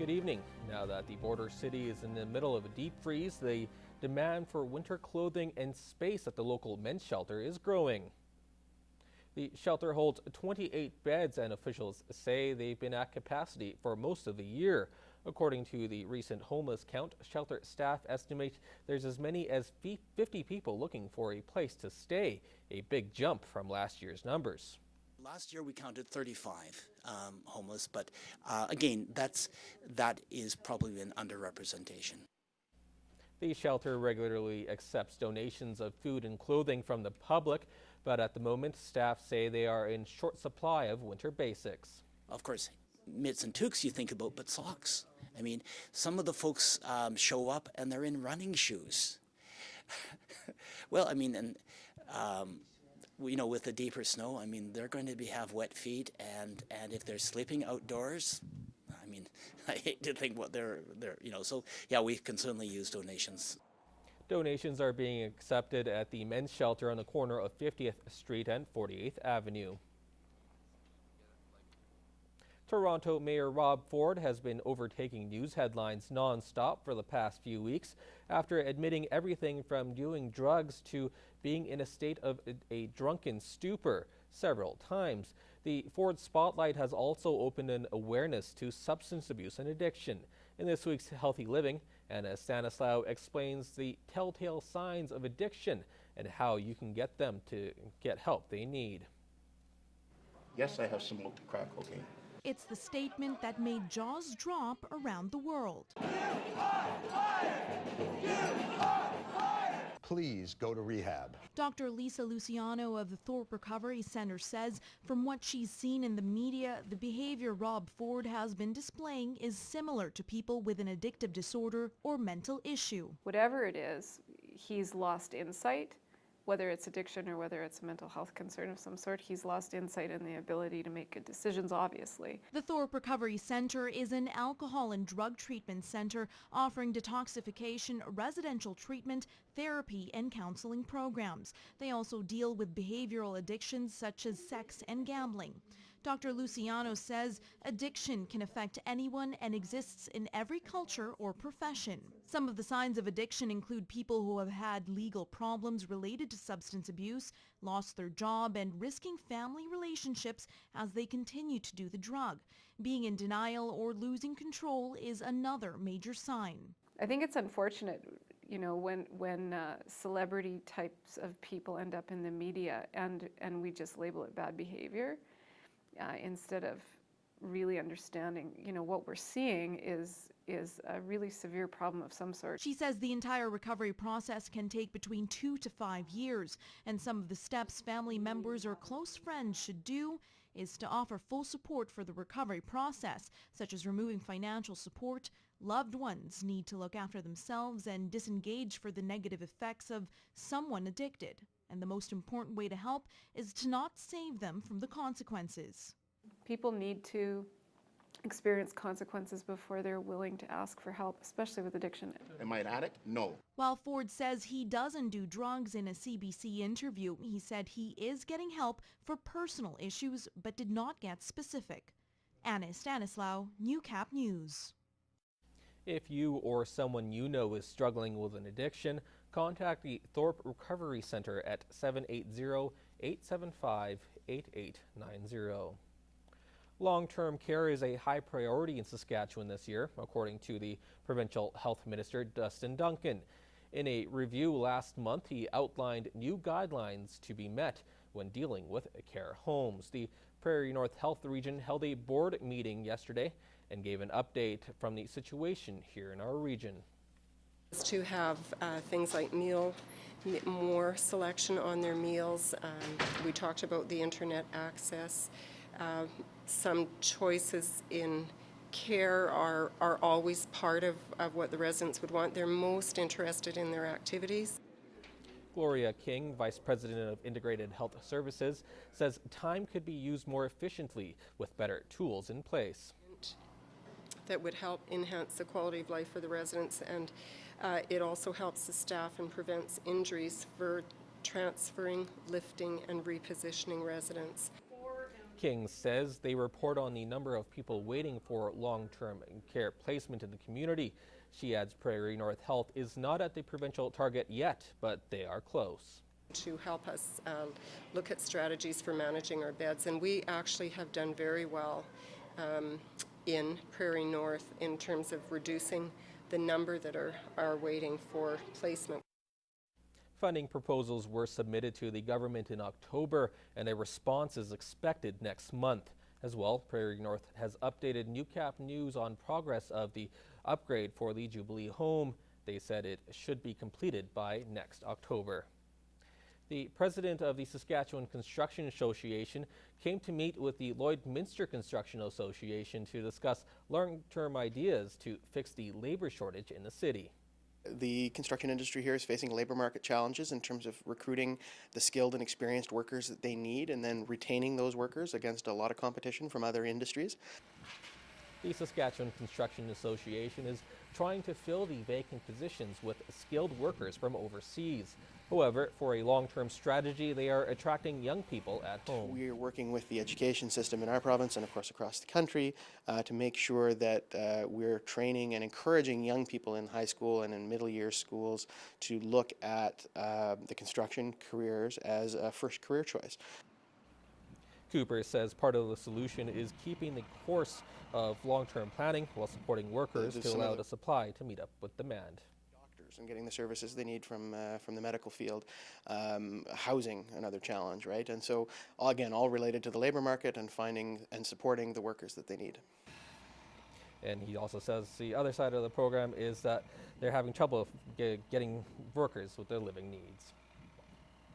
Good evening. Now that the border city is in the middle of a deep freeze, the demand for winter clothing and space at the local men's shelter is growing. The shelter holds 28 beds, and officials say they've been at capacity for most of the year. According to the recent homeless count, shelter staff estimate there's as many as 50 people looking for a place to stay, a big jump from last year's numbers. Last year we counted 35 homeless, but again, that is probably an underrepresentation. The shelter regularly accepts donations of food and clothing from the public, but at the moment, staff say they are in short supply of winter basics. Of course, mitts and toques you think about, but socks. I mean, some of the folks show up and they're in running shoes. Well, I mean, and with the deeper snow, I mean, they're going to have wet feet, and if they're sleeping outdoors, I mean, I hate to think what they're so yeah, we can certainly use donations. Donations are being accepted at the men's shelter on the corner of 50th Street and 48th Avenue. Toronto Mayor Rob Ford has been overtaking news headlines non-stop for the past few weeks after admitting everything from doing drugs to being in a state of a drunken stupor several times. The Ford Spotlight has also opened an awareness to substance abuse and addiction. In this week's Healthy Living, Anna Stanislaw explains the telltale signs of addiction and how you can get them to get help they need. Yes, I have smoked crack cocaine. It's the statement that made jaws drop around the world. Please go to rehab. Dr. Lisa Luciano of the Thorpe Recovery Center says from what she's seen in the media, the behavior Rob Ford has been displaying is similar to people with an addictive disorder or mental issue. Whatever it is, he's lost insight. Whether it's addiction or whether it's a mental health concern of some sort, he's lost insight and the ability to make good decisions, obviously. The Thorpe Recovery Center is an alcohol and drug treatment center offering detoxification, residential treatment, therapy, and counseling programs. They also deal with behavioral addictions such as sex and gambling. Dr. Luciano says addiction can affect anyone and exists in every culture or profession. Some of the signs of addiction include people who have had legal problems related to substance abuse, lost their job, and risking family relationships as they continue to do the drug. Being in denial or losing control is another major sign. I think it's unfortunate, when celebrity types of people end up in the media and we just label it bad behavior. Instead of really understanding, what we're seeing is a really severe problem of some sort. She says the entire recovery process can take between 2 to 5 years, and some of the steps family members or close friends should do is to offer full support for the recovery process, such as removing financial support. Loved ones need to look after themselves and disengage for the negative effects of someone addicted. And the most important way to help is to not save them from the consequences. People need to experience consequences before they're willing to ask for help, especially with addiction. Am I an addict? No. While Ford says he doesn't do drugs, in a CBC interview, he said he is getting help for personal issues but did not get specific. Anna Stanislaw, Newcap News. If you or someone you know is struggling with an addiction, contact the Thorpe Recovery Center at 780-875-8890. Long-term care is a high priority in Saskatchewan this year, according to the Provincial Health Minister, Dustin Duncan. In a review last month, he outlined new guidelines to be met when dealing with care homes. The Prairie North Health Region held a board meeting yesterday and gave an update from the situation here in our region. To have things like more selection on their meals. We talked about the internet access. Some choices in care are always part of what the residents would want. They're most interested in their activities. Gloria King, Vice President of Integrated Health Services, says time could be used more efficiently with better tools in place. That would help enhance the quality of life for the residents, and it also helps the staff and prevents injuries for transferring, lifting, and repositioning residents. King says they report on the number of people waiting for long-term care placement in the community. She adds Prairie North Health is not at the provincial target yet, but they are close. To help us look at strategies for managing our beds, and we actually have done very well in Prairie North in terms of reducing the number that are waiting for placement. Funding proposals were submitted to the government in October, and a response is expected next month. As well, Prairie North has updated Newcap News on progress of the upgrade for the Jubilee home. They said it should be completed by next October. The president of the Saskatchewan Construction Association came to meet with the Lloydminster Construction Association to discuss long-term ideas to fix the labor shortage in the city. The construction industry here is facing labor market challenges in terms of recruiting the skilled and experienced workers that they need and then retaining those workers against a lot of competition from other industries. The Saskatchewan Construction Association is trying to fill the vacant positions with skilled workers from overseas. However, for a long-term strategy, they are attracting young people at home. We are working with the education system in our province and of course across the country to make sure that we're training and encouraging young people in high school and in middle year schools to look at the construction careers as a first career choice. Cooper says part of the solution is keeping the course of long-term planning while supporting workers to allow the supply to meet up with demand. And getting the services they need from the medical field, housing another challenge, right? And so again, all related to the labor market and finding and supporting the workers that they need. And he also says the other side of the program is that they're having trouble getting workers with their living needs.